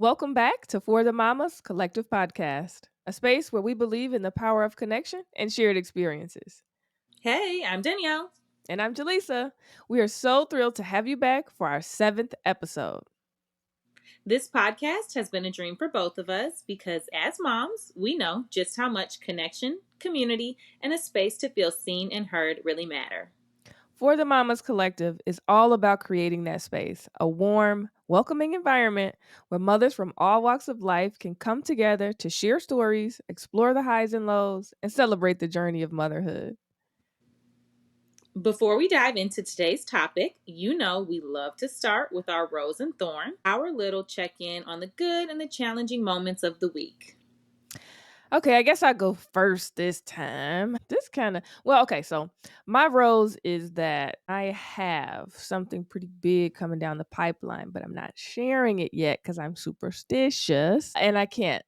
Welcome back to For the Mamas Collective Podcast, a space where we believe in the power of connection and shared experiences. Hey, I'm Danielle. And I'm Jaleesa. We are so thrilled to have you back for our 7th episode. This podcast has been a dream for both of us because as moms, we know just how much connection, community, and a space to feel seen and heard really matter. For the Mamas Collective is all about creating that space, a warm, welcoming environment where mothers from all walks of life can come together to share stories, explore the highs and lows, and celebrate the journey of motherhood. Before we dive into today's topic, you know we love to start with our rose and thorn, our little check-in on the good and the challenging moments of the week. Okay, I guess I go first this time. So my rose is that I have something pretty big coming down the pipeline, but I'm not sharing it yet because I'm superstitious and I can't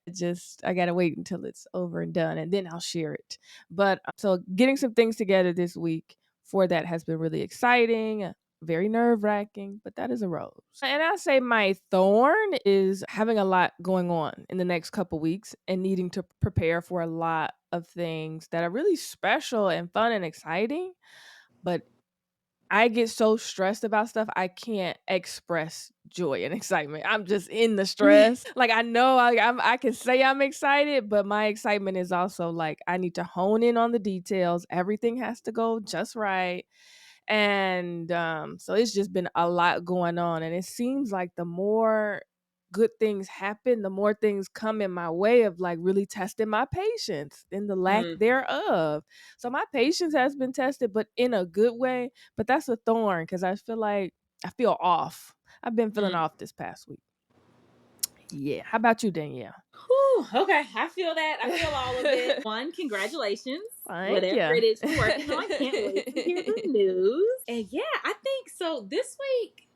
I gotta wait until it's over and done and then I'll share it. But so getting some things together this week for that has been really exciting, very nerve wracking, but that is a rose. And I say my thorn is having a lot going on in the next couple weeks and needing to prepare for a lot of things that are really special and fun and exciting. But I get so stressed about stuff, I can't express joy and excitement. I'm just in the stress. Like I know I can say I'm excited, but my excitement is also like I need to hone in on the details. Everything has to go just right. And so it's just been a lot going on. And it seems like the more good things happen, the more things come in my way of like really testing my patience and the lack Mm. thereof. So my patience has been tested, but in a good way. But that's a thorn because I feel like I feel off. I've been feeling Mm. off this past week. Yeah. How about you, Danielle? Whew, okay, I feel that. I feel all of it. One, congratulations. Thank Whatever you. it is you're working on. Can't wait to hear the news. And yeah, I think so. This week,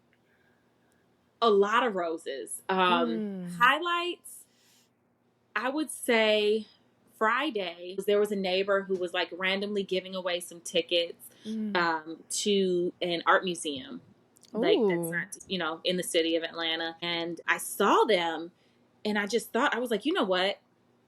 a lot of roses. Mm, Highlights, I would say Friday, there was a neighbor who was like randomly giving away some tickets mm. to an art museum. Like that's Ooh. not, in the city of Atlanta. And I saw them and I just thought, I was like, you know what?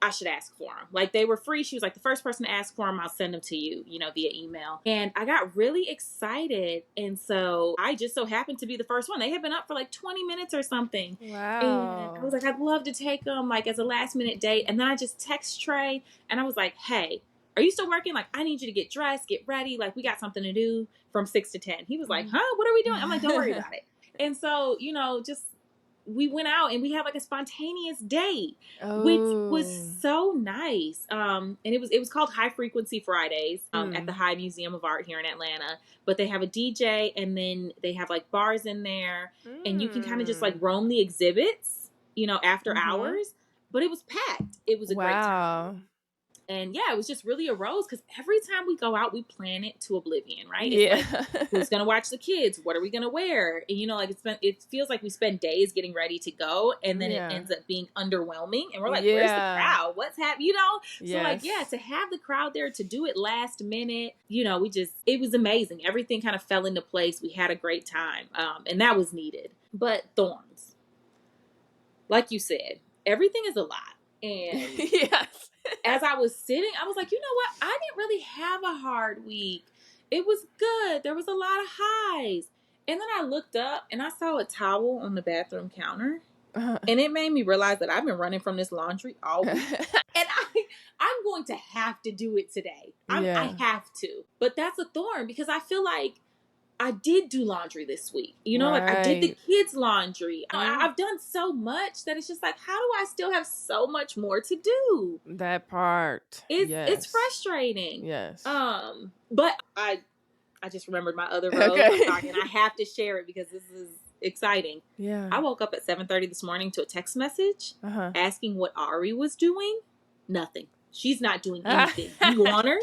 I should ask for them. Like they were free. She was like, the first person to ask for them, I'll send them to you, via email. And I got really excited. And so I just so happened to be the first one. They had been up for like 20 minutes or something. And I Wow. was like, I'd love to take them like as a last minute date. And then I just text Trey and I was like, hey, are you still working? Like, I need you to get dressed, get ready. Like, we got something to do from 6 to 10. He was like, Mm. huh? What are we doing? I'm like, don't worry about it. And so, just we went out and we had like a spontaneous date, which was Oh. so nice. And it was called High Frequency Fridays at the Mm. High Museum of Art here in Atlanta. But they have a DJ and then they have like bars in there, and you can kind of just like Mm. roam the exhibits, after Mhm. hours. But it was packed. It was a great time. Wow. And yeah, it was just really a rose because every time we go out, we plan it to oblivion, right? It's Yeah. like, who's gonna watch the kids? What are we gonna wear? And like it feels like we spend days getting ready to go, and then it Yeah. ends up being underwhelming. And we're like, where's the Yeah. crowd? What's happening? So like, yeah, Yes. to have the crowd there to do it last minute, it was amazing. Everything kind of fell into place. We had a great time, and that was needed. But thorns, like you said, everything is a lot, and Yes. as I was sitting, I was like, you know what? I didn't really have a hard week. It was good. There was a lot of highs. And then I looked up and I saw a towel on the bathroom counter. And it made me realize that I've been running from this laundry all week. And I'm going to have to do it today. I Yeah. have to. But that's a thorn because I feel like I did do laundry this week. Like I did the Right. kids' laundry. Mm. I've done so much that it's just like, how do I still have so much more to do? That part. It's Yes. frustrating. Yes. But I just remembered my other rose. I'm sorry, and Okay. I have to share it because this is exciting. Yeah. I woke up at 7:30 this morning to a text message Uh-huh. asking what Ari was doing. Nothing. She's not doing anything. You want her?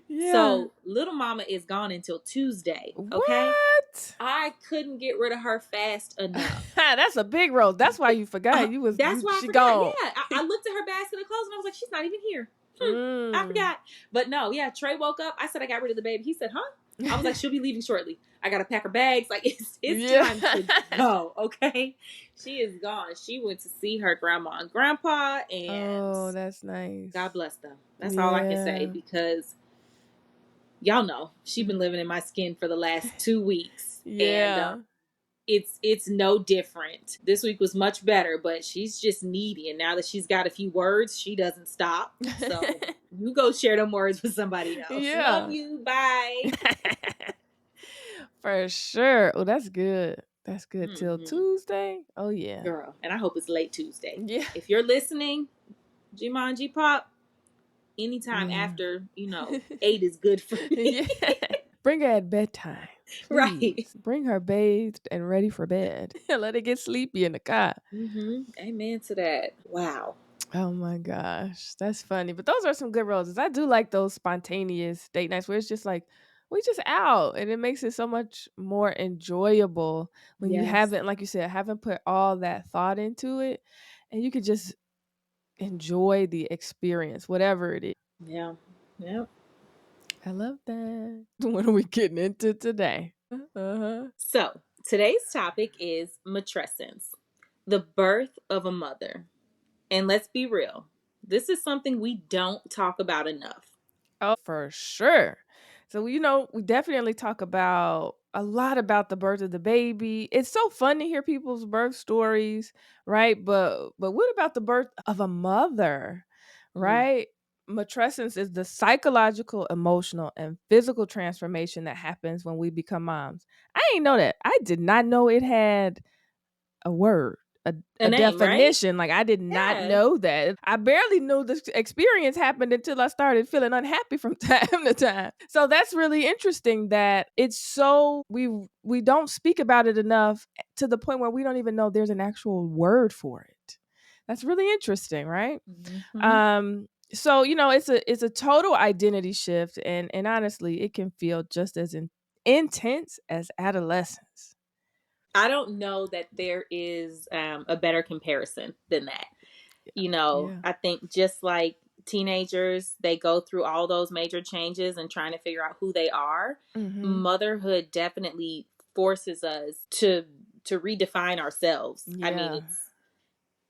Yeah. So little mama is gone until Tuesday. Okay. What? I couldn't get rid of her fast enough. That's a big rose. That's why you forgot. That's why I She forgot. Yeah, gone. I looked at her basket of clothes and I was like, she's not even here. I Mm. forgot. But no, yeah, Trey woke up. I said I got rid of the baby. He said, huh? I was like, she'll be leaving shortly. I gotta pack her bags. Like it's Yeah. time to go. Okay, she is gone. She went to see her grandma and grandpa, and Oh, that's God nice. bless them. That's all I can say Yeah. because y'all know she been living in my skin for the last 2 weeks, and Yeah. it's no different. This week was much better, but she's just needy, and now that she's got a few words, she doesn't stop. So you go share them words with somebody else. Love Yeah. you. Bye. For sure. Oh, that's good. That's good. Till Hmm. Tuesday? Oh, yeah. Girl, and I hope it's late Tuesday. Yeah. If you're listening, G Pop, anytime Yeah. after 8 is good for me. Yeah. Bring her at bedtime, Right. please. Bring her bathed and ready for bed. Let her get sleepy in the car. Amen to that. Wow. Oh my gosh, that's funny. But those are some good roses. I do like those spontaneous date nights where it's just like we just out and it makes it so much more enjoyable when you Yes. haven't, like you said, haven't put all that thought into it and you could just enjoy the experience, whatever it is. Yeah. Yeah. I love that. What are we getting into today? Uh-huh. So today's topic is matrescence, the birth of a mother. And let's be real, this is something we don't talk about enough. For sure. So, we definitely talk about a lot about the birth of the baby. It's so fun to hear people's birth stories, right? But what about the birth of a mother, Mm. right? Matrescence is the psychological, emotional, and physical transformation that happens when we become moms. I ain't know that. I did not know it had a word, a A name, right? definition. Like I did not Yeah. know that. I barely knew this experience happened until I started feeling unhappy from time to time. So that's really interesting that it's so we don't speak about it enough to the point where we don't even know there's an actual word for it. That's really interesting, right? Hmm. So it's a total identity shift and honestly, it can feel just as intense as adolescence. I don't know that there is a better comparison than that. Yeah. I think just like teenagers, they go through all those major changes and trying to figure out who they are. Mhm. Motherhood definitely forces us to redefine ourselves. I mean, Yeah.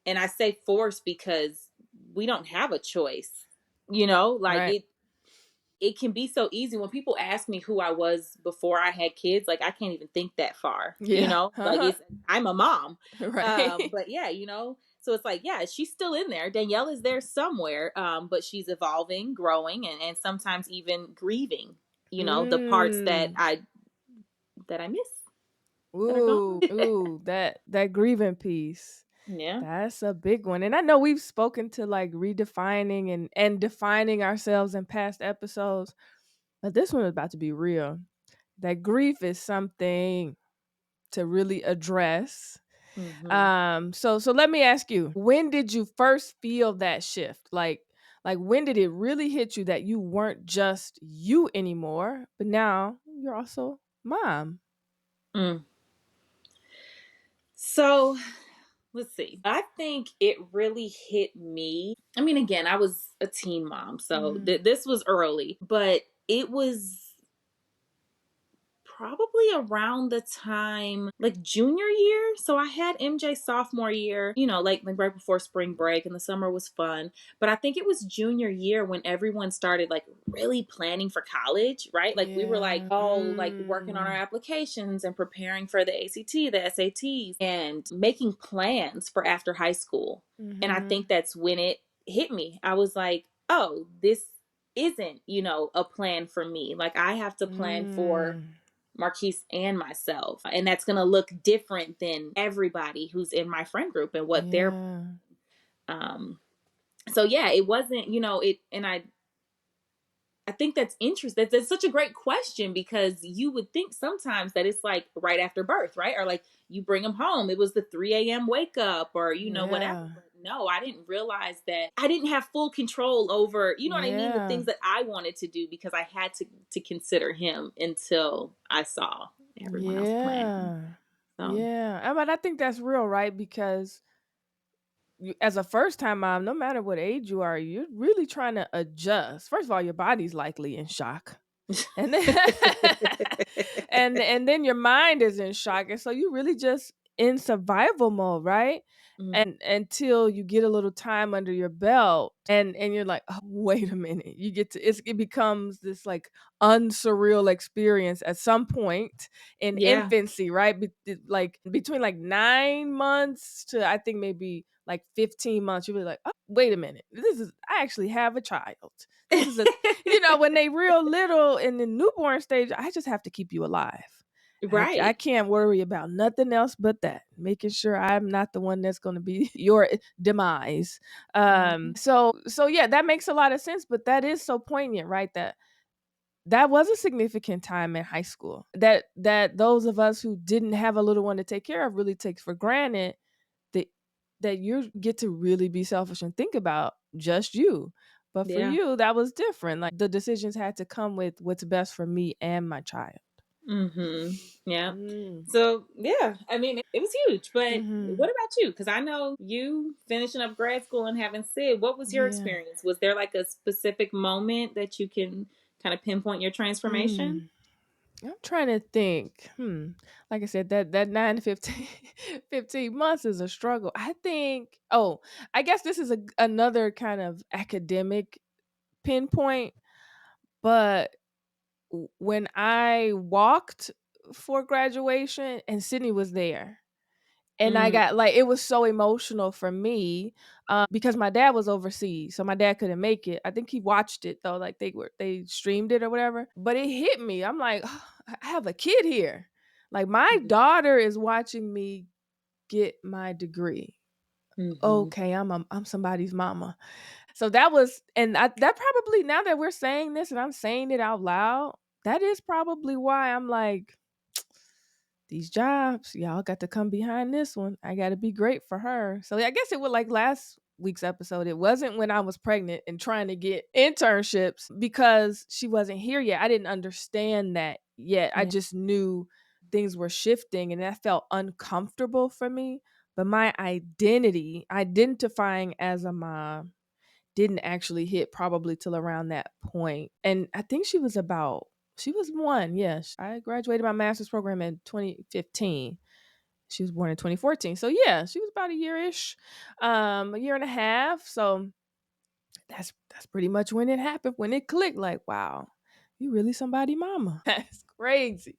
and I say force because we don't have a choice. Like Right. it can be so easy when people ask me who I was before I had kids. Like I can't even think that far. Yeah. Like Uh-huh. it's I'm a mom. Right. But yeah, so it's like yeah, she's still in there. Danielle is there somewhere, but she's evolving, growing, and sometimes even grieving. The parts that Mm. I miss that are Ooh, gone. ooh, that grieving piece. Yeah. That's a big one. And I know we've spoken to like redefining and defining ourselves in past episodes, but this one is about to be real. That grief is something to really address. Hmm. So let me ask you, when did you first feel that shift? Like when did it really hit you that you weren't just you anymore, but now you're also mom? Mm. So let's see. I think it really hit me. I mean, again, I was a teen mom, so Mhm. this was early, but it was probably around the time like junior year. So I had MJ sophomore year, like right before spring break, and the summer was fun. But I think it was junior year when everyone started like really planning for college, right? Like we were like Yeah. all like working on our Mm. applications and preparing for the ACT, the SATs, and making plans for after high school. And I Mhm. think that's when it hit me. I was like, oh, this isn't, a plan for me. Like I have to plan for Mm. Marquise and myself. And that's going to look different than everybody who's in my friend group and what they're Yeah. um so yeah, it wasn't, it and I think that's interesting. That's such a great question because you would think sometimes that it's like right after birth, right? Or like you bring them home. It was the 3 a.m. wake up or, whatever. Yeah. But no, I didn't realize that I didn't have full control over, you know what I mean? The Yeah. things that I wanted to do because I had to consider him until I saw everyone else planning. Yeah. So, Yeah. I think that's real, right? Because as a first time mom, no matter what age you are, you're really trying to adjust. First of all, your body's likely in shock. And then and then your mind is in shock, and so you really just in survival mode, right? Mm, And until you get a little time under your belt, and you're like, oh, wait a minute, you get to it becomes this like unsurreal experience at some point in yeah. infancy, right? Like between like 9 months to I think maybe like 15 months, you'll be like, oh, wait a minute, this is I actually have a child. This is a when they real little in the newborn stage, I just have to keep you alive. I Right. can't worry about nothing else but that. Making sure I'm not the one that's going to be your demise. Mhm. So yeah, that makes a lot of sense, but that is so poignant, right? That was a significant time in high school. That those of us who didn't have a little one to take care of really takes for granted that you get to really be selfish and think about just you. But for Yeah. you, that was different. Like the decisions had to come with what's best for me and my child. Mhm. Yeah. Mm. So, yeah, it was huge. But Mhm. what about you? Because I know you finishing up grad school and having Sid. What was your Yeah. experience? Was there like a specific moment that you can kind of pinpoint your transformation? Mm. I'm trying to think. Like I said, that 9 to 15, 15 months is a struggle. I think. Oh, I guess this is another kind of academic pinpoint. But when I walked for graduation and Sydney was there, and I Mm, got like it was so emotional for me because my dad was overseas, so my dad couldn't make it. I think he watched it though, like they streamed it or whatever. But it hit me. I'm like, "Oh, I have a kid here. Like my daughter is watching me get my degree. mm-hmm. Okay, I'm somebody's mama." So that was, and that probably now that we're saying this and I'm saying it out loud, that is probably why I'm like, these jobs, y'all got to come behind this one. I got to be great for her. So I guess it was like last week's episode. It wasn't when I was pregnant and trying to get internships because she wasn't here yet. I didn't understand that yet. I Yeah. just knew things were shifting and that felt uncomfortable for me. But my identifying as a mom, didn't actually hit probably till around that point. And I think she was one. Yes. I graduated my master's program in 2015. She was born in 2014. So yeah, she was about a year-ish, a year and a half. So that's pretty much when it happened, when it clicked like, wow, you really somebody mama. That's crazy.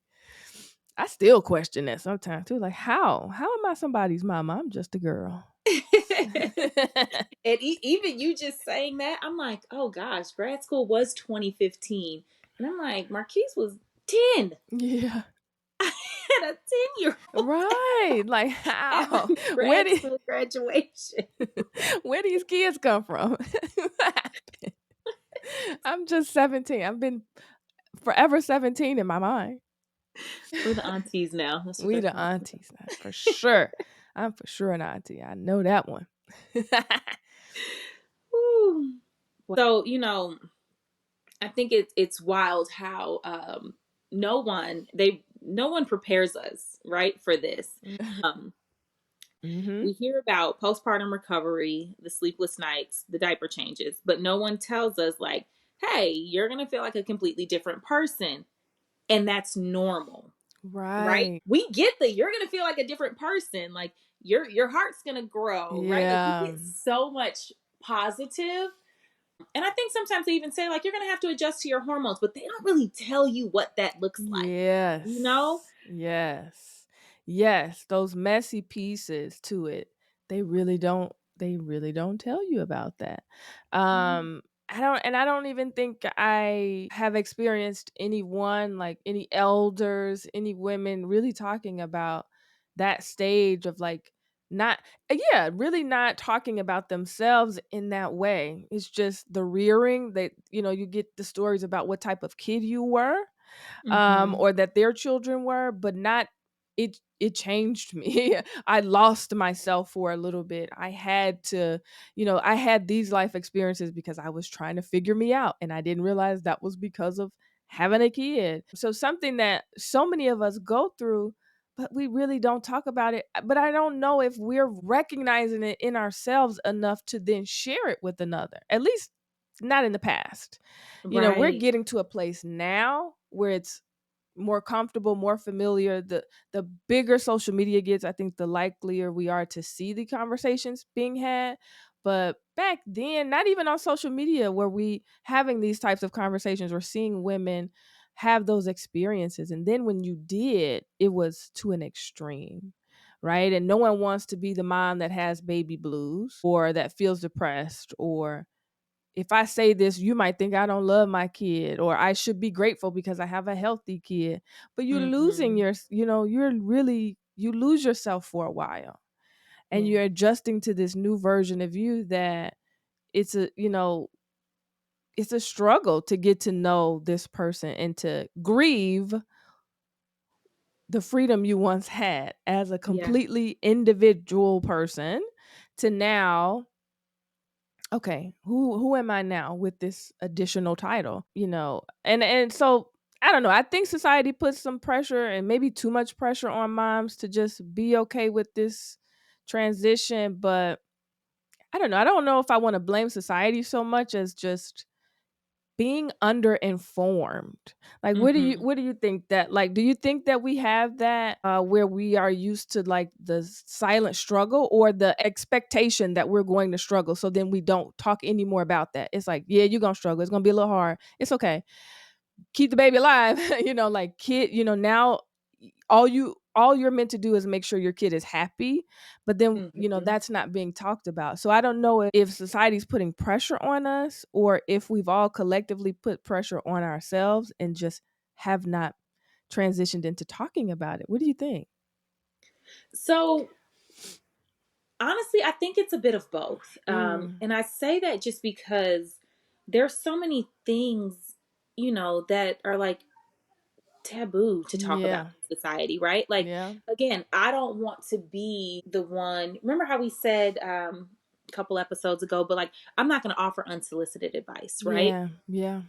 I still question that sometimes too. Like, how am I somebody's mama? I'm just a girl. And even you just saying that, I'm like, oh gosh, grad school was 2015. And I'm like, Marquise was 10. Yeah. I had a 10-year old Right. Like at my how? Where grad did school graduation. where these kids come from? I'm just 17. I've been forever 17 in my mind. We're the aunties now. That's what We they're the calling. aunties, for sure. I'm for sure an auntie. I know that one. Woo. So, I think it's wild how no one prepares us, right, for this. Um Mhm. we hear about postpartum recovery, the sleepless nights, the diaper changes, but no one tells us like, hey, you're going to feel like a completely different person, and that's normal. Right? Right. We get that you're going to feel like a different person, like your heart's going to grow, right? Like we Yeah. get so much positive. And I think sometimes they even say like you're going to have to adjust to your hormones, but they don't really tell you what that looks like. You know? Yes. Yes. Yes, those messy pieces to it. They really don't tell you about that. I don't even think I have experienced anyone, like any elders, any women really talking about that stage of like not yeah, really not talking about themselves in that way. It's just the rearing that you get the stories about what type of kid you were, Mm-hmm. or that their children were, but not it changed me. I lost myself for a little bit. I had to, I had these life experiences because I was trying to figure me out and I didn't realize that was because of having a kid. So something that so many of us go through, but we really don't talk about it. But I don't know if we're recognizing it in ourselves enough to then share it with another. At least not in the past. We're Right. getting to a place now where it's more comfortable, more familiar. The bigger social media gets, I think the likelier we are to see the conversations being had. But back then, not even on social media were we having these types of conversations or seeing women have those experiences. And then when you did, it was to an extreme. Right. And no one wants to be the mom that has baby blues or that feels depressed, or if I say this, you might think I don't love my kid, or I should be grateful because I have a healthy kid. But you're losing Mhm. you lose yourself for a while, and Yeah. you're adjusting to this new version of you that it's a, it's a struggle to get to know this person and to grieve the freedom you once had as a Yeah. completely individual person to now, okay, who am I now with this additional title? And so I don't know. I think society puts some pressure, and maybe too much pressure, on moms to just be okay with this transition. But I don't know. I don't know if I want to blame society so much as just being underinformed. Like, Mhm. what do you think, that, like, do you think that we have that where we are used to, like, the silent struggle, or the expectation that we're going to struggle, so then we don't talk anymore about that? It's like, yeah, you're gonna struggle, it's gonna be a little hard, it's okay, keep the baby alive. Like, kid, now all you're meant to do is make sure your kid is happy. But then, Mhm. that's not being talked about. So I don't know if society's putting pressure on us, or if we've all collectively put pressure on ourselves and just have not transitioned into talking about it. What do you think? So honestly, I think it's a bit of both. Mm, And I say that just because there's so many things, that are like taboo to talk about yeah, in society, right? Like, yeah, again, I don't want to be the one. Remember how we said a couple episodes ago, but like, I'm not going to offer unsolicited advice, right? yeah, yeah,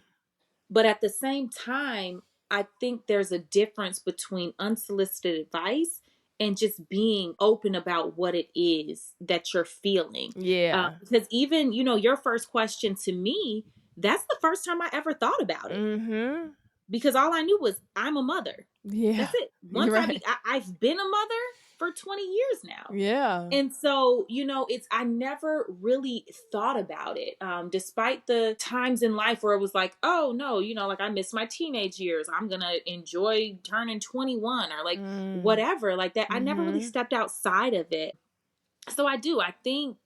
But at the same time, I think there's a difference between unsolicited advice and just being open about what it is that you're feeling. yeah. Because even, your first question to me, that's the first time I ever thought about it. Mm-hmm. Because all I knew was I'm a mother. Yeah. That's it. You're Once right. I've been a mother for 20 years now. Yeah. And so, I never really thought about it. Despite the times in life where it was like, oh no, like I miss my teenage years. I'm going to enjoy turning 21 or like Mm. whatever, like that. I never really Mm-hmm. stepped outside of it. So I think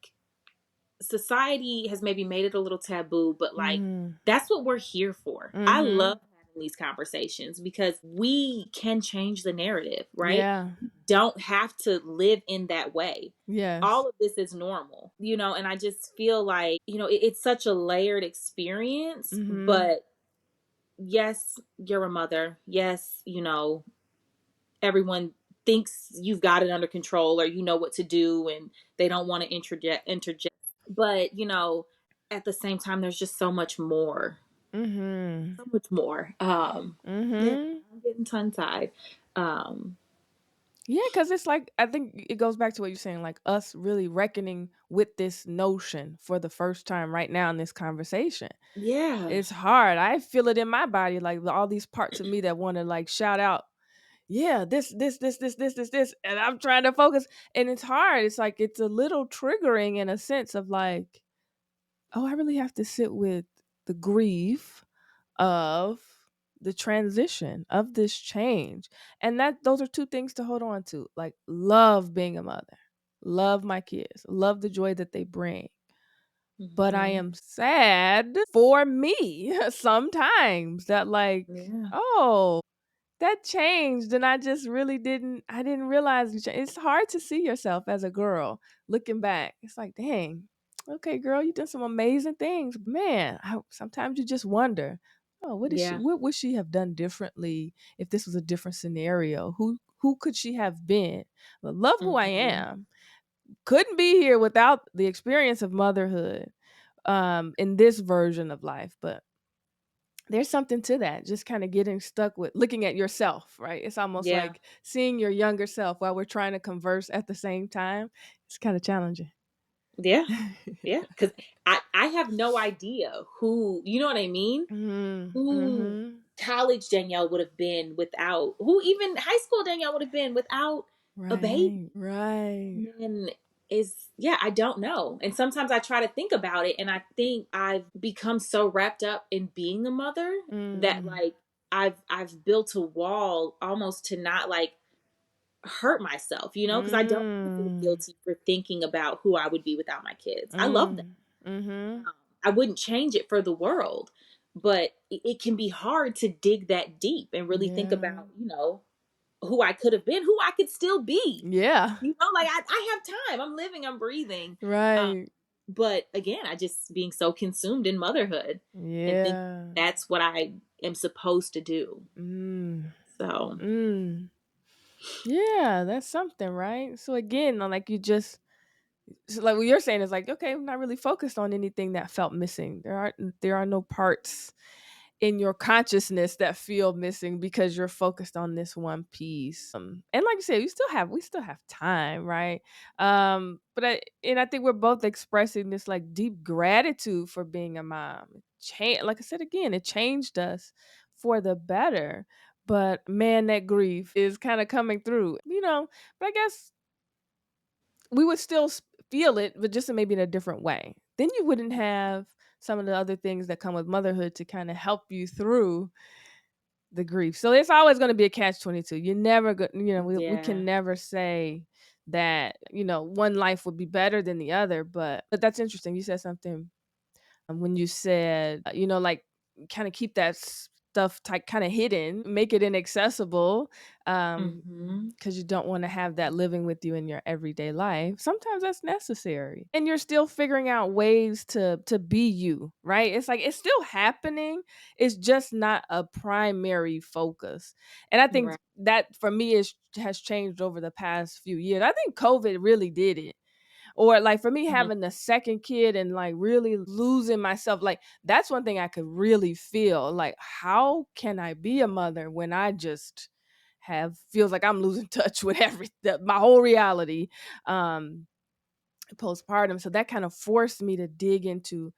society has maybe made it a little taboo, but like Mm. that's what we're here for. I Mm-hmm. love having these conversations because we can change the narrative, right? Yeah. Don't have to live in that way. Yes. All of this is normal, and I just feel like, it's such a layered experience, Mm-hmm. but yes, you're a mother. Yes, everyone thinks you've got it under control or you know what to do and they don't want to interject. But, at the same time there's just so much more. Mhm. So much more. Yeah, Mhm. I'm getting tongue tied. Um Yeah, because it's like, I think it goes back to what you're saying, like us really reckoning with this notion for the first time right now in this conversation. yeah. It's hard. I feel it in my body, like all these parts of me that want to like shout out, yeah, this, and I'm trying to focus, and it's hard. It's like it's a little triggering in a sense of like, oh, I really have to sit with the grief of the transition of this change. And that those are two things to hold on to. Like, love being a mother, love my kids, love the joy that they bring. But I Mhm. am sad for me sometimes that, like, Yeah. oh, that changed, and I didn't realize it's hard to see yourself as a girl looking back. It's like, dang, okay, girl, you done some amazing things. Man, sometimes you just wonder, oh, Yeah. what would she have done differently if this was a different scenario? Who could she have been? But love who I Mhm. am. Couldn't be here without the experience of motherhood in this version of life. But there's something to that, just kind of getting stuck with looking at yourself, right? It's almost Yeah. like seeing your younger self while we're trying to converse at the same time. It's kind of challenging. Yeah. Yeah. Because I have no idea who, you know what I mean? Mhm, Who mhm. college Danielle would have been without, who even high school Danielle would have been without a baby. Right, right. And is, yeah, I don't know. And sometimes I try to think about it, and I think I've become so wrapped up in being a mother that Mm, like I've built a wall almost to not like hurt myself, because I don't want to feel mm, guilty for thinking about who I would be without my kids. I love them. mm, mhm. I wouldn't change it for the world, but it can be hard to dig that deep and really think Yeah. about, who I could have been, who I could still be. Yeah. Like I have time. I'm living, I'm breathing. Um, Right. but again, I just being so consumed in motherhood and think Yeah. that's what I am supposed to do. Mm, So, mm. Yeah, that's something, right? So again, like you just so like what you're saying is like, okay, I'm not really focused on anything that felt missing. There are no parts in your consciousness that feel missing because you're focused on this one piece. And like you said, we still have time, right? I think we're both expressing this like deep gratitude for being a mom. Like I said again, it changed us for the better. But man, that grief is kind of coming through. But I guess we would still feel it, but just maybe in a different way. Then you wouldn't have some of the other things that come with motherhood to kind of help you through the grief. So it's always going to be a catch 22. You never go, we yeah. can never say that, one life would be better than the other, but that's interesting. You said something when you said, like kind of keep that stuff kind of hidden, make it inaccessible. Um Mhm. because you don't want to have that living with you in your everyday life. Sometimes that's necessary. And you're still figuring out ways to be you, right? It's like it's still happening. It's just not a primary focus. And I think Right. that for me is has changed over the past few years. I think COVID really did it. Or like for me Mhm. having the second kid and like really losing myself, like that's one thing I could really feel. Like, how can I be a mother when I just have feels like I'm losing touch with my whole reality postpartum. So that kind of forced me to dig into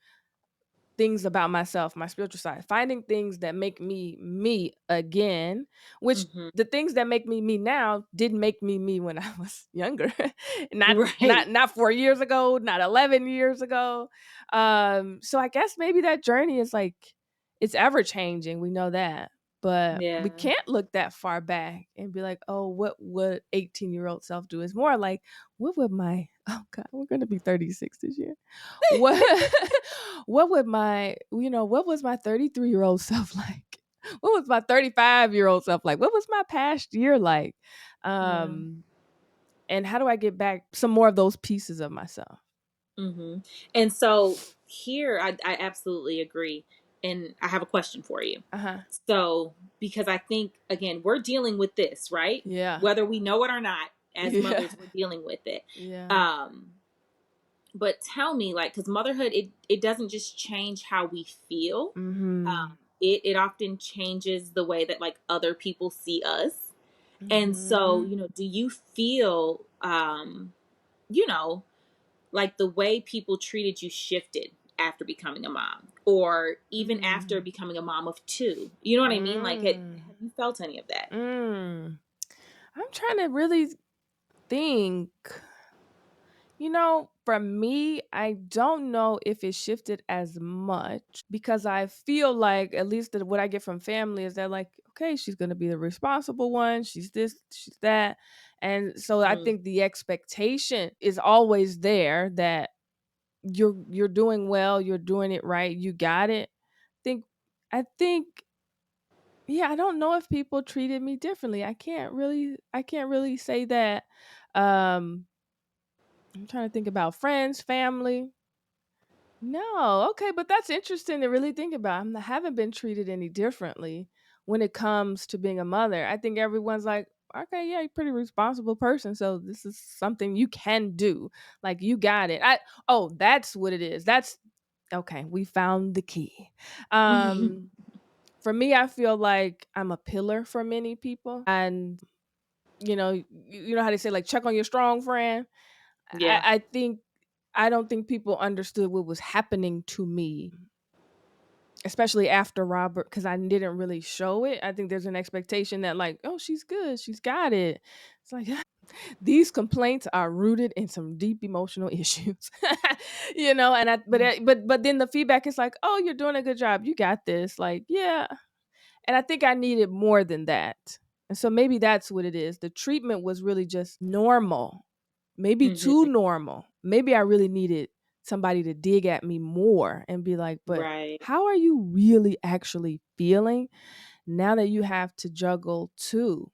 things about myself, my spiritual side, finding things that make me me again, which Mhm. the things that make me me now didn't make me me when I was younger. not Right. not not 4 years ago, not 11 years ago. So I guess maybe that journey is like it's ever changing, we know that. But we Yeah. can't look that far back and be like, "Oh, what would 18-year-old self do?" It's more like, "What would my Oh god, we're going to be 36 this year. What what was my 33-year-old self like? What was my 35-year-old self like? What was my past year like? Yeah. Um, and how do I get back some more of those pieces of myself? Mhm. And so here, I absolutely agree. And I have a question for you. Uh-huh. So, because I think, again, we're dealing with this, right? Yeah. Whether we know it or not, as Yeah. mothers, we're dealing with it. Yeah. Um, but tell me, like, because motherhood, it doesn't just change how we feel. Mhm. It often changes the way that like other people see us. And so, Mhm. do you feel, you know, like the way people treated you shifted after becoming a mom, or even after Mm. becoming a mom of two? You know what I mean? Like, Mm. have you felt any of that? Mm. I'm trying to really think. For me, I don't know if it shifted as much because I feel like, at least what I get from family is that, like, okay, she's going to be the responsible one. She's this, she's that. And so I Mm, think the expectation is always there that you're doing well, you're doing it right, you got it. Think I think yeah, I don't know if people treated me differently. I can't really say that. Um I'm trying to think about friends, family. No, okay, but that's interesting to really think about. I haven't been treated any differently when it comes to being a mother. I think everyone's like, okay, yeah, you're a pretty responsible person, so this is something you can do. Like you got it. That's what it is. That's okay. We found the key. Um, for me, I feel like I'm a pillar for many people, and you know how they say like check on your strong friend. I, yeah. I think I don't think people understood what was happening to me, especially after Robert, because I didn't really show it. I think there's an expectation that, like, oh, she's good, she's got it. It's like these complaints are rooted in some deep emotional issues, And but then the feedback is like, oh, you're doing a good job, you got this. Like, yeah, and I think I needed more than that. And so maybe that's what it is. The treatment was really just normal, maybe too Hmm. normal. Maybe I really needed somebody to dig at me more and be like, but Right. how are you really actually feeling now that you have to juggle two?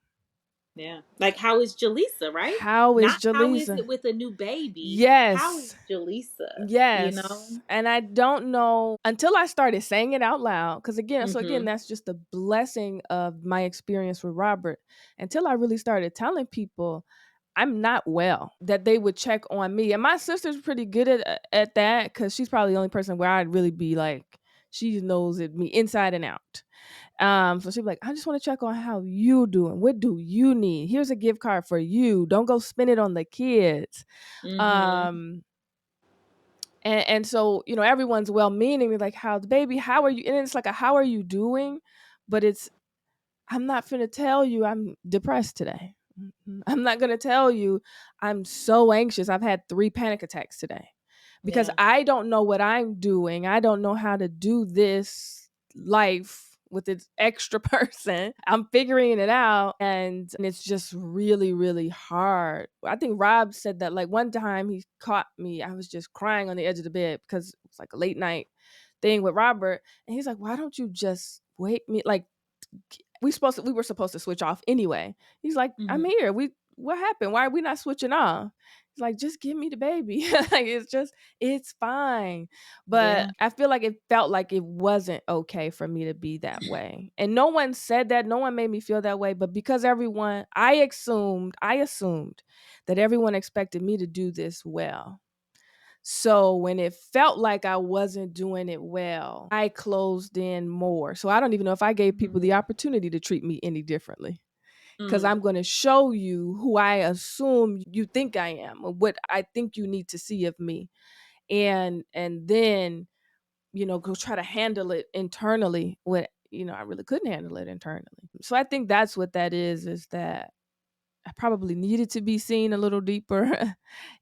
Yeah. Like, how is Jaleesa, right? How is Not how is Jaleesa? it with a new baby. How is Yes. Jaleesa? You Yes, know? and I don't know until I started saying it out loud. Because again, Hmm. that's just the blessing of my experience with Robert. Until I really started telling people I'm not well, that they would check on me, and my sister's pretty good at that because she's probably the only person where I'd really be like, she knows it me inside and out. So she'd be like, I just want to check on how you doing. What do you need? Here's a gift card for you. Don't go spend it on the kids. Hmm. Um, and so, everyone's well meaning. They're like, how's the baby? How are you? And it's like a how are you doing? But I'm not gonna tell you I'm depressed today. I'm not gonna tell you I'm so anxious. I've had 3 panic attacks today because Yeah. I don't know what I'm doing. I don't know how to do this life with this extra person. I'm figuring it out, and it's just really, really hard. I think Rob said that, like, one time he caught me. I was just crying on the edge of the bed because it was like a late night thing with Robert, and he's like, "Why don't you just wake me?" Like, we were supposed to switch off anyway. He's like, I'm Hmm. here. What happened? Why are we not switching off? He's like, just give me the baby. Like, it's fine. But Yeah. I feel like it felt like it wasn't okay for me to be that way. And no one said that. No one made me feel that way. But because I assumed that everyone expected me to do this well. So when it felt like I wasn't doing it well, I closed in more. So I don't even know if I gave people the Mm. opportunity to treat me any differently, because Mm. I'm going to show you who I assume you think I am, or what I think you need to see of me. And then, go try to handle it internally when, I really couldn't handle it internally. So I think that's what that is that I probably needed to be seen a little deeper.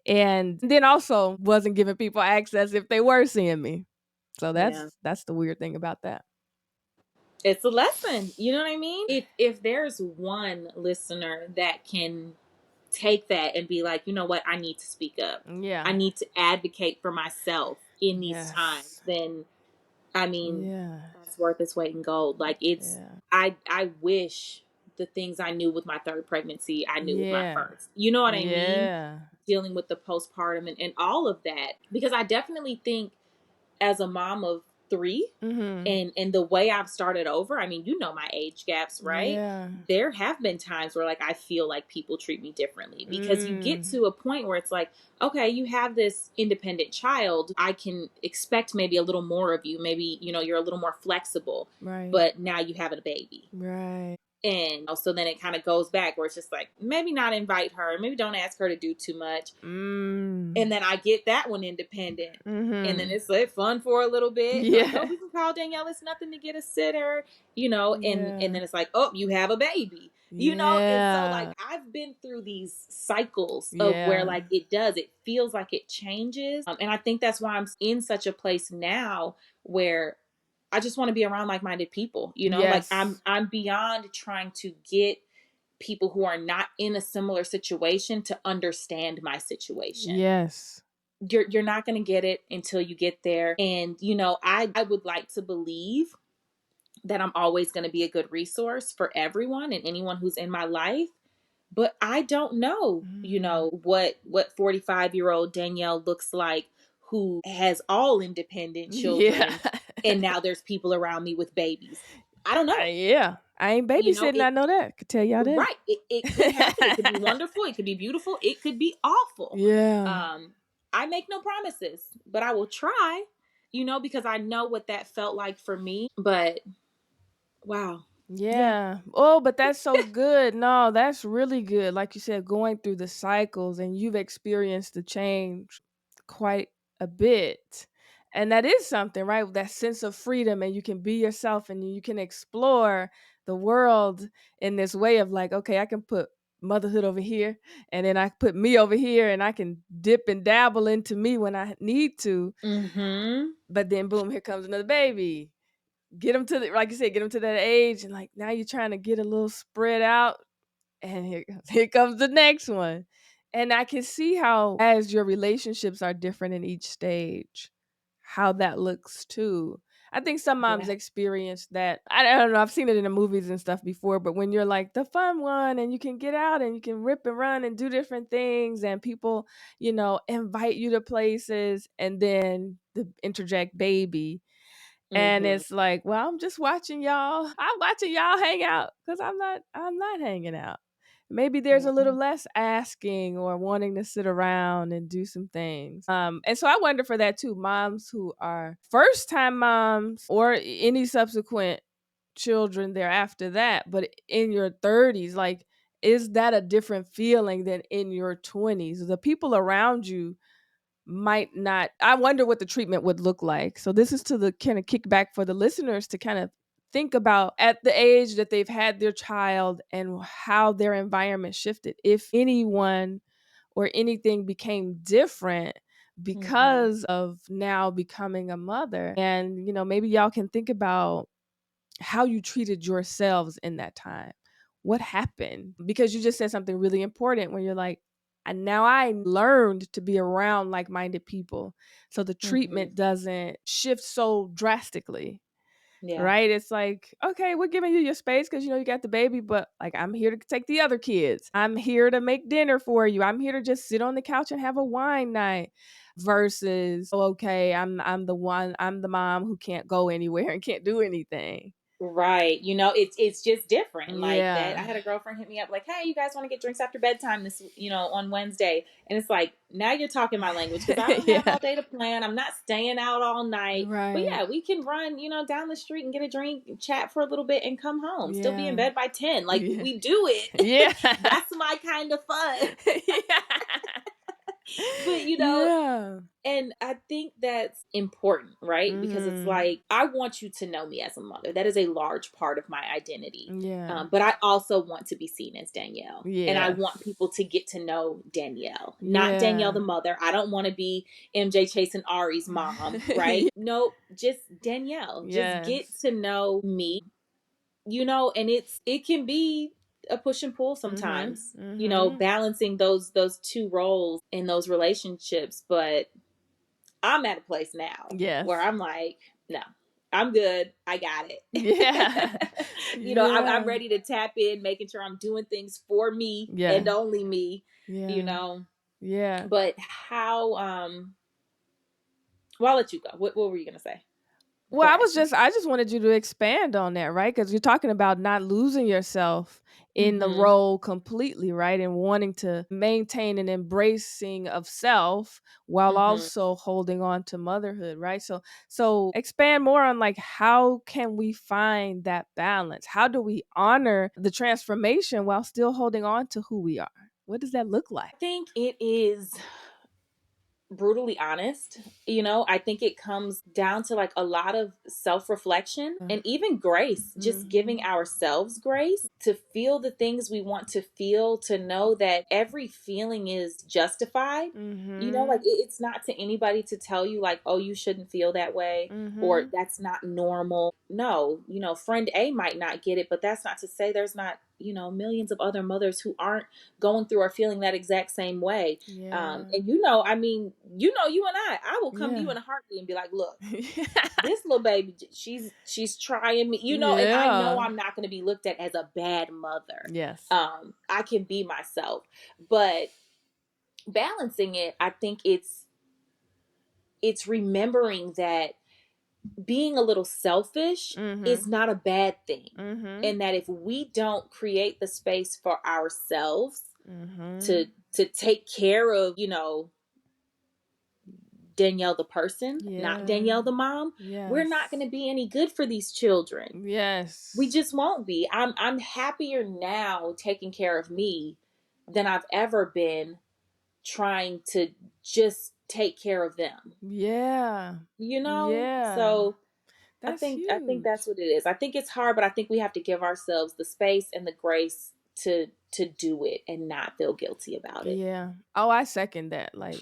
And then also wasn't giving people access if they were seeing me. So Yeah. that's the weird thing about that. It's a lesson. You know what I mean? If there's one listener that can take that and be like, you know what, I need to speak up. Yeah. I need to advocate for myself in these times, Yes. then I mean, Yes. that's worth its weight in gold. Like, it's Yeah. I wish the things I knew with my third pregnancy, I knew with my Yeah. first. You know what I mean? Yeah. Dealing with the postpartum and all of that. Because I definitely think, as a mom of three, Mhm. and the way I've started over, I mean, you know my age gaps, right? Yeah. There have been times where, like, I feel like people treat me differently because you get Mm. to a point where it's like, okay, you have this independent child. I can expect maybe a little more of you. Maybe, you're a little more flexible, Right. but now you have a baby. Right. And so then it kind of goes back where it's just like, maybe not invite her, maybe don't ask her to do too much. Mm. And then I get that one independent. And then Mhm. it's like fun for a little bit. Like, oh, Yeah. we can call Danielle. It's nothing to get a sitter, and Yeah. then it's like, oh, you have a baby. And so, like, Yeah. I've been through these cycles of where, Yeah. like, it feels like it changes. And I think that's why I'm in such a place now where I just want to be around like-minded people, like, I'm Yes. I'm beyond trying to get people who are not in a similar situation to understand my situation. Yes. You're not going to get it until you get there. And I would like to believe that I'm always going to be a good resource for everyone and anyone who's in my life, but I don't know, Mm. what 45-year-old Danielle looks like, who has all independent Yeah. children, and now there's people around me with babies. I don't know. Yeah. I ain't babysitting, I It know that. Could tell y'all that. Right. It could happen. It could be wonderful. It could be beautiful. It could be awful. Yeah. Um, I make no promises, but I will try, because I know what that felt like for me. But wow. Yeah. Yeah. Oh, but that's so good. No, that's really good. Like you said, going through the cycles and you've experienced the change quite a bit. And that is something, right? That sense of freedom, and you can be yourself and you can explore the world in this way of like, okay, I can put motherhood over here and then I put me over here and I can dip and dabble into me when I need to. Mm-hmm. But then boom, here comes another baby. Get them to the, like you said, get them to that age, and like now you're trying to get a little spread out, and here comes the next one. And I can see how, as your relationships are different in each stage, how that looks too. I think some moms Yeah. experience that. I don't know. I've seen it in the movies and stuff before, but when you're like the fun one and you can get out and you can rip and run and do different things, and people, invite you to places, and then the interject baby, and Mm-hmm. it's like, well, I'm just watching y'all. I'm watching y'all hang out because I'm not hanging out. Maybe there's a little Mm-hmm. less asking or wanting to sit around and do some things. And so I wonder for that too, moms who are first time moms or any subsequent children thereafter that, but in your 30s, like, is that a different feeling than in your 20s? The people around you might not. I wonder what the treatment would look like. So this is to the kind of kickback for the listeners to kind of think about at the age that they've had their child and how their environment shifted. If anyone or anything became different Mm-hmm. because of now becoming a mother. And, maybe y'all can think about how you treated yourselves in that time. What happened? Because you just said something really important when you're like, and now I learned to be around like minded people. So the Mm-hmm. treatment doesn't shift so drastically, Yeah. right? It's like, okay, we're giving you your space because you got the baby, but like, I'm here to take the other kids. I'm here to make dinner for you. I'm here to just sit on the couch and have a wine night. Versus, oh, okay, I'm the mom who can't go anywhere and can't do anything. Right. It's just different. Like that. I Yeah. had a girlfriend hit me up like, "Hey, you guys want to get drinks after bedtime this, on Wednesday?" And it's like, now you're talking my language because I don't have Yeah. all day to plan. I'm not staying out all night. But Right. yeah, we can run, down the street and get a drink, chat for a little bit and come home. Still be in Yeah. bed by 10. Like Yeah. we do it. Yeah. That's my kind of fun. Yeah. But Yeah. and I think that's important, right? Because it's Mhm. like, I want you to know me as a mother. That is a large part of my identity. Yeah. But I also want to be seen as Danielle. And I want Yes. people to get to know Danielle, not Danielle the Yeah. mother. I don't want to be MJ chasing Ari's mom, right? No, just Danielle. Just get Yes. to know me, and it can be a push and pull Mhm. sometimes, Mhm. balancing those two roles in those relationships. But I'm at a place now where Yes. I'm like, no, I'm good. I got Yeah. it. I'm Yeah. ready to tap in, making sure I'm doing things for me and Yeah. only me, you Yeah. know. Yeah. But how, well, I'll let you go. What were you going to say Well, before I ask you? I just wanted you to expand on that, right? Because you're talking about not losing yourself in the Mm-hmm. role completely, right? And wanting to maintain an embracing of self while Mm-hmm. also holding on to motherhood, right? So expand more on like how can we find that balance? How do we honor the transformation while still holding on to who we are? What does that look like? I think it is brutally honest. I think it comes down to like a lot of self-reflection and even grace, just giving Mm-hmm. ourselves grace to feel the things we want to feel, to know that every feeling is justified. Like Mm-hmm. it's not to anybody to tell you like, oh, you shouldn't feel that way or Mm-hmm. that's not normal. No, friend A might not get it, but that's not to say there's not, millions of other mothers who aren't going through or feeling that exact same way. Yeah. And I mean, you and I will come to you Yeah. in a heartbeat and be like, look, this little baby, she's trying me, and I know Yeah. I'm not going to be looked at as a bad mother. Yes. I can be myself, but balancing it, I think it's remembering that being a little selfish is Mhm. not a bad thing, Mhm. and that if we don't create the space for ourselves to Mhm. to take care of, Danielle the person, not Yeah. Danielle the mom, we're not going Yes. to be any good for these children. We Yes. just won't be. I'm happier now taking care of me than I've ever been trying to just take care of them, Yeah. you know? Yeah. So That's I think that's huge. what it is. I think it's hard, but I think we have to give ourselves the space and the grace to do it and not feel guilty about it. Yeah. Oh, I second that. Like,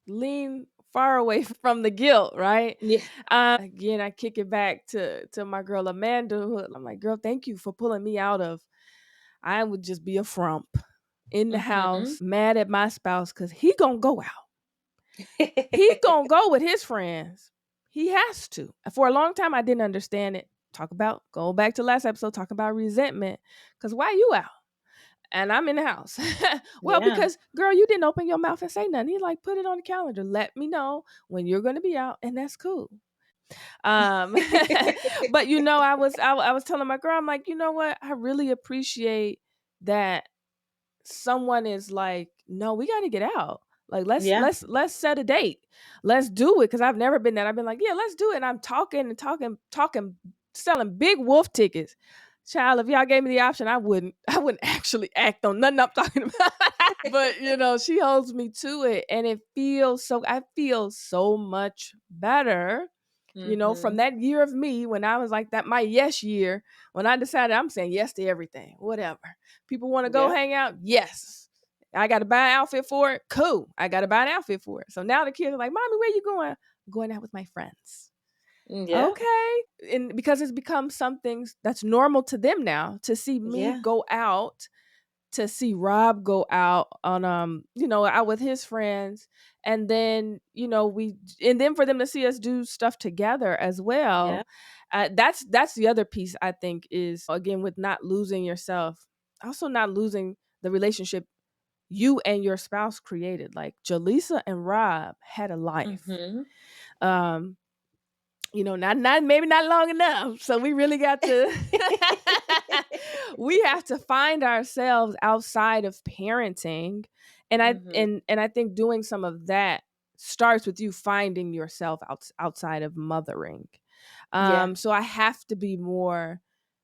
lean far away from the guilt, right? Yeah. Again, I kick it back to my girl Amanda. I'm like, girl, thank you for pulling me out of. I would just be a frump in the Mhm. house, mad at my spouse because he gonna go out. He gonna go with his friends. He has to. For a long time, I didn't understand it. Talk about go back to last episode. Talk about resentment. Because why you out? And I'm in the house. Well, Yeah. because girl, you didn't open your mouth and say nothing. He's like, put it on the calendar. Let me know when you're going to be out, and that's cool. Um, but I was telling my girl, I'm like, you know what? I really appreciate that someone is like, no, we got to get out. Like Yeah. let's set a date. Let's do it because I've never been that. I've been like, yeah, let's do it. And I'm talking and talking, selling big wolf tickets. Child, if y'all gave me the option, I wouldn't. I wouldn't actually act on nothing I'm talking about. But she holds me to it, and it feels so. I feel so much better from Mhm. that year of me when I was like that, my yes year, when I decided I'm saying yes to everything, whatever. People want to go Yep. hang out? Yes. I got to buy an outfit for it? Cool. I got to buy an outfit for it. So now the kids are like, Mommy, where you going? I'm going out with my friends. Yeah. Okay. And because it's become something that's normal to them now to see me Yeah. go out, to see Rob go out on out with his friends, and then for them to see us do stuff together as Yeah. well. That's the other piece I think is, again, with not losing yourself, also not losing the relationship you and your spouse created. Like Jaleesa and Rob had a life. Mhm. Um not maybe not long enough. So we really got to we have to find ourselves outside of parenting. And I Mhm. and I think doing some of that starts with you finding yourself outside of mothering. Yeah. So I have to be more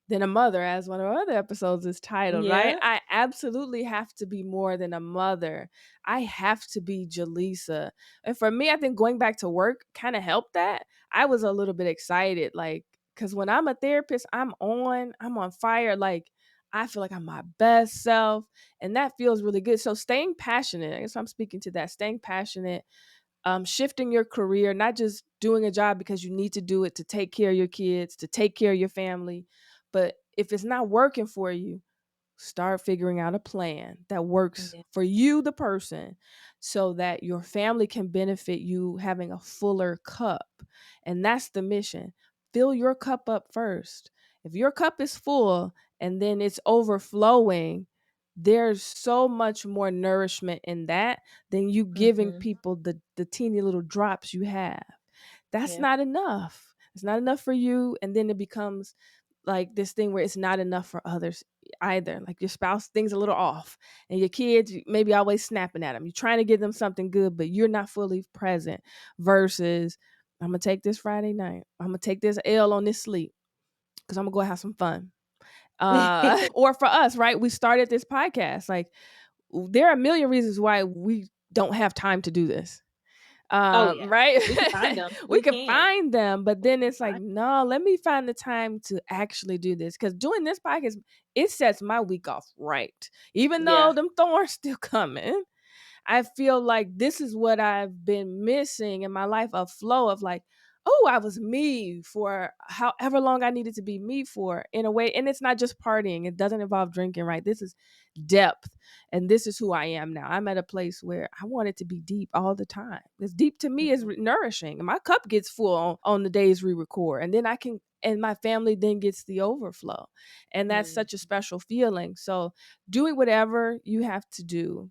than a mother, as one of our other episodes is titled, right? Yeah. I absolutely have to be more than a mother. I have to be Jaleesa. And for me, I think going back to work kind of helped that. I was a little bit excited, like, because when I'm a therapist, I'm on fire. Like, I feel like I'm my best self, and that feels really good. So staying passionate, I guess I'm speaking to that, staying passionate, shifting your career, not just doing a job because you need to do it to take care of your kids, to take care of your family. But if it's not working for you, start figuring out a plan that works Yeah. for you, the person, so that your family can benefit you having a fuller cup. And that's the mission. Fill your cup up first. If your cup is full and then it's overflowing, there's so much more nourishment in that than you giving Mhm. people the teeny little drops you have. That's Yeah. not enough. It's not enough for you. And then it becomes like this thing where it's not enough for others either. Like your spouse, things a little off, and your kids, maybe always snapping at them. You're trying to give them something good, but you're not fully present. Versus, I'm gonna take this Friday night. I'm gonna take this L on this sleep because I'm gonna go have some fun. Or for us, right? We started this podcast. Like, there are a million reasons why we don't have time to do this, Oh yeah. right? We can find them. We We can can. find them, but We then can it's like, find. no, let me find the time to actually do this, because doing this podcast, it sets my week off right, even though Yeah. them thorns still coming. I feel like this is what I've been missing in my life, a flow of like, oh, I was me for however long I needed to be me for, in a way. And it's not just partying, it doesn't involve drinking, right? This is depth. And this is who I am now. I'm at a place where I want it to be deep all the time. Because deep to me is Mhm. nourishing. And my cup gets full on the days we record. And then and my family then gets the overflow. And that's Mhm. such a special feeling. So doing whatever you have to do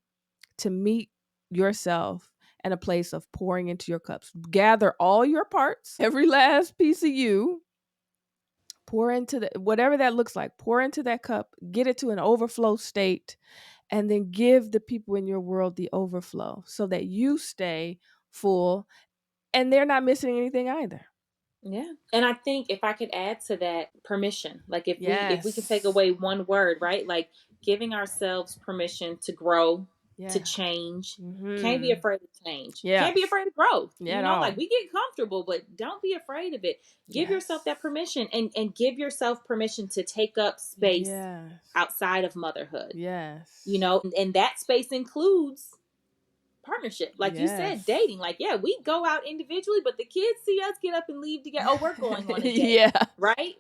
to meet yourself in a place of pouring into your cups. Gather all your parts, every last piece of you, pour into whatever that looks like, pour into that cup, get it to an overflow state, and then give the people in your world the overflow so that you stay full and they're not missing anything either. Yeah. And I think if I could add to that, permission. Like if we can take Yes. away one word, right? Like giving ourselves permission to grow, to Yeah. change. Can't be Mhm. afraid of change. Can't be Yes. afraid of growth. Yeah, at Like all. we get comfortable, but don't be afraid of it. Give yourself Yes. that permission, and give yourself permission to take up space Yes. outside of motherhood. Yes. And that space includes partnership. Like you said, Yes. dating. Like, yeah, we go out individually, but the kids see us get up and leave together. Oh, we're going on a date, Yeah. right?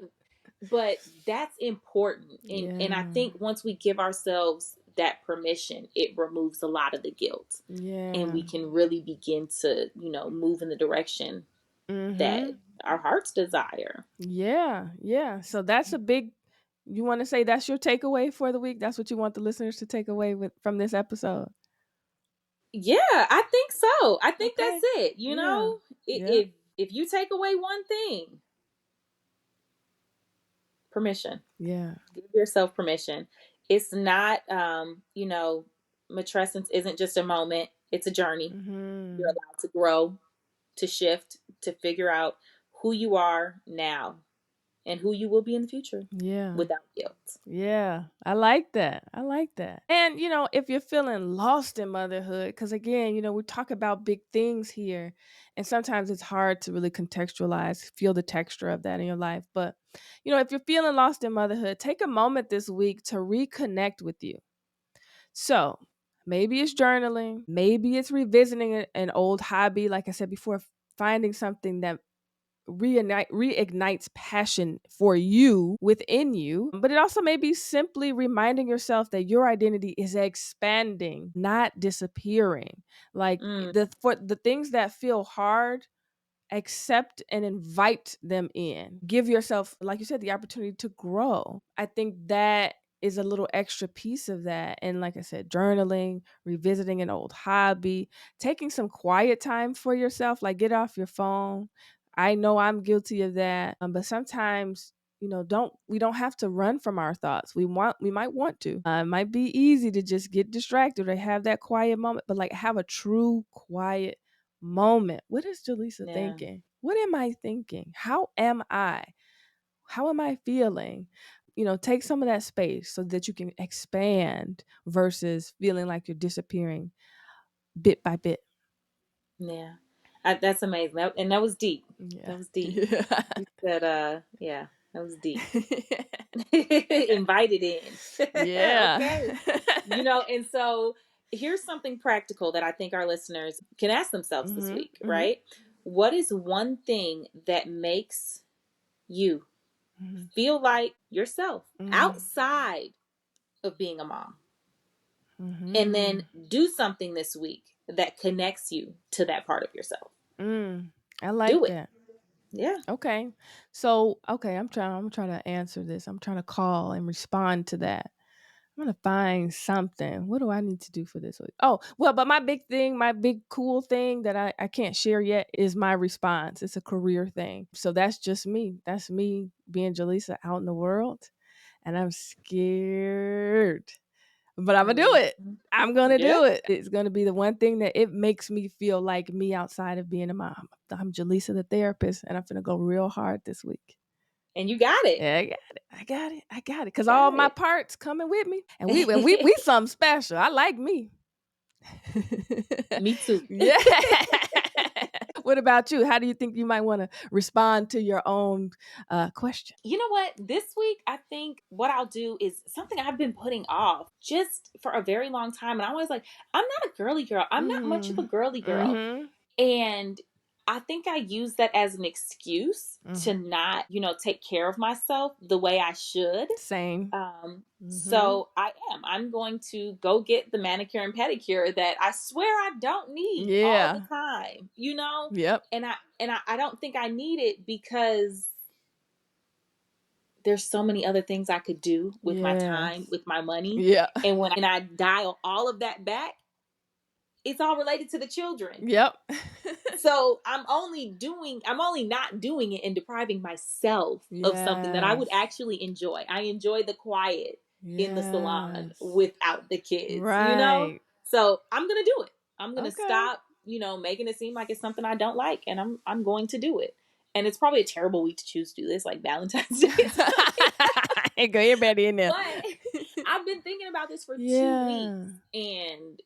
But that's important. And I Yeah. think once we give ourselves that permission, it removes a lot of the guilt. And Yeah. we can really begin to, move in the direction that Mhm. our hearts desire. Yeah. Yeah. So that's a big you want to say that's your takeaway for the week? That's what you want the listeners to take away with from this episode? Yeah, I think so. I think that's Okay. it. Yeah. Yeah. If you take away one thing, permission. Yeah. Give yourself permission. It's not, matrescence isn't just a moment, it's a journey. You're Mhm. allowed to grow, to shift, to figure out who you are now and who you will be in the future Yeah. without guilt. Yeah, I like that. I like that. And, if you're feeling lost in motherhood, because again, we talk about big things here, and sometimes it's hard to really contextualize, feel the texture of that in your life. But, if you're feeling lost in motherhood, take a moment this week to reconnect with you. So maybe it's journaling, maybe it's revisiting an old hobby, like I said before, finding something that reignites passion for you within you, but it also may be simply reminding yourself that your identity is expanding, not disappearing. Like Mm, for the things that feel hard, accept and invite them in. Give yourself, like you said, the opportunity to grow. I think that is a little extra piece of that. And like I said, journaling, revisiting an old hobby, taking some quiet time for yourself, like get off your phone. I know I'm guilty of that. But sometimes we don't have to run from our thoughts. We might want to. It might be easy to just get distracted or have that quiet moment, but like have a true quiet moment. What is Jaleesa yeah, thinking? What am I thinking? How am I? How am I feeling? Take some of that space so that you can expand versus feeling like you're disappearing bit by bit. yeah. That's amazing. And that was deep. Yeah. That was deep. Yeah. You said, yeah, that was deep. Invited in. Yeah. Okay. And so here's something practical that I think our listeners can ask themselves this Mhm. week, Mhm. right? What is one thing that makes you Mhm. feel like yourself Mhm. outside of being a mom? And then Mhm. do something this week that connects you to that part of yourself. Mm. I Do like it. that. Yeah. Okay. So, okay, I'm trying to answer this. I'm trying to call and respond to that. I'm gonna find something. What do I need to do for this week? Oh, well, but my big thing, my big cool thing that I can't share yet is my response. It's a career thing. So that's just me. That's me being Jaleesa out in the world. And I'm scared. But I'm gonna do Mhm. it. I'm gonna Yeah. do it. It's gonna be the one thing that it makes me feel like me outside of being a mom. I'm Jaleesa the therapist, and I'm gonna go real hard this week. And you got it. Yeah, I got it. I got it. I got it. You Cause all got my it. parts coming with me. And we something special. I like me. Me too. Yeah. What about you? How do you think you might want to respond to your own question? You know what? This week, I think what I'll do is something I've been putting off just for a very long time. And I was like, I'm not a girly girl. I'm not much of a Mm. girly girl. Mm-hmm. And I think I use that as an excuse Mm. to not, take care of myself the way I should. Same. Mm-hmm. So I am. I'm going to go get the manicure and pedicure that I swear I don't need all the Yeah. time. Yep. And I don't think I need it because there's so many other things I could do with my time, Yes. with my money. Yeah. And when I dial all of that back, it's all related to the children. Yep. So I'm only not doing it and depriving myself of something that I would Yes. actually enjoy. I enjoy the quiet in the salon Yes. without the kids. Right. So I'm gonna do it. I'm gonna Okay. stop, making it seem like it's something I don't like, and I'm going to do it. And it's probably a terrible week to choose to do this, like Valentine's Day is coming. Go everybody in there. But I've been thinking about this for 2 weeks. Yeah. And,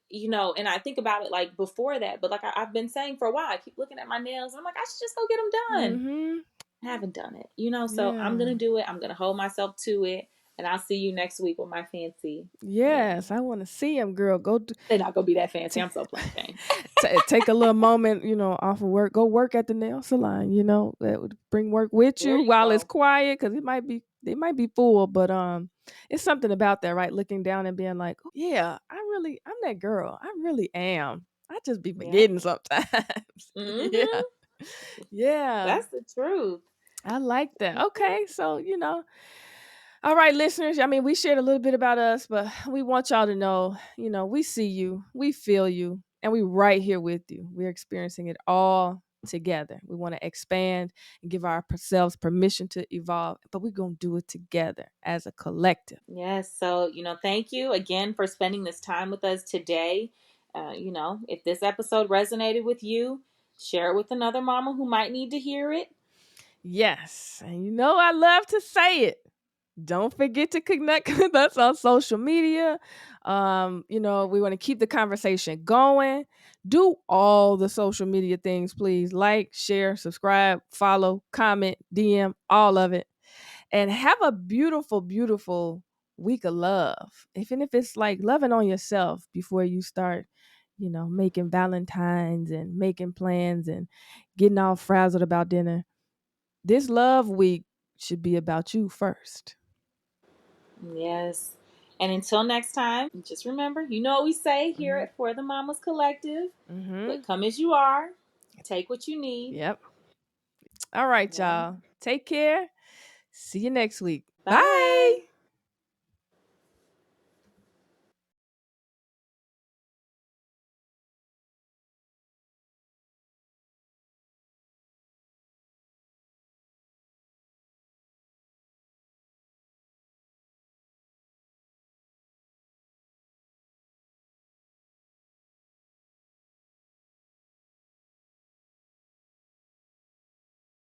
and I think about it like before that, but like I've been saying for a while, I keep looking at my nails. I'm like, I should just go get them done. Mhm. I haven't done it, so I'm going Yeah. to do it. I'm going to hold myself to it. And I'll see you next week with my fancy Yes, nails. I wanna see him, girl. Go d They're not going to be that fancy. ta I'm so plain Jane. take a little moment, off of work. Go work at the nail salon, that would bring work with There you you while it's go. quiet, because it might be full, but, it's something about that, right? Looking down and being like, "Oh, yeah, I'm that girl. I really am. I just be Yeah. forgetting sometimes." Yeah. Mm-hmm. Yeah. That's the truth. I like that. Mhm. Okay, so, all right, listeners. I mean, we shared a little bit about us, but we want y'all to know, we see you, we feel you, and we right here with you. We're experiencing it all together. We want to expand and give ourselves permission to evolve, but we're going to do it together as a collective. Yes. So, thank you again for spending this time with us today. If this episode resonated with you, share it with another mama who might need to hear it. Yes. And I love to say it. Don't forget to connect with us on social media. We want to keep the conversation going. Do all the social media things, please. Like, share, subscribe, follow, comment, DM, all of it. And have a beautiful, beautiful week of love. Even if it's like loving on yourself before you start, making Valentine's and making plans and getting all frazzled about dinner. This love week should be about you first. Yes. And until next time, just remember, you know what we say here Mhm. at For the Mamas Collective, but Mhm. come as you are, take what you need. Yep. All right, Yeah. y'all. Take care. See you next week. Bye. Bye.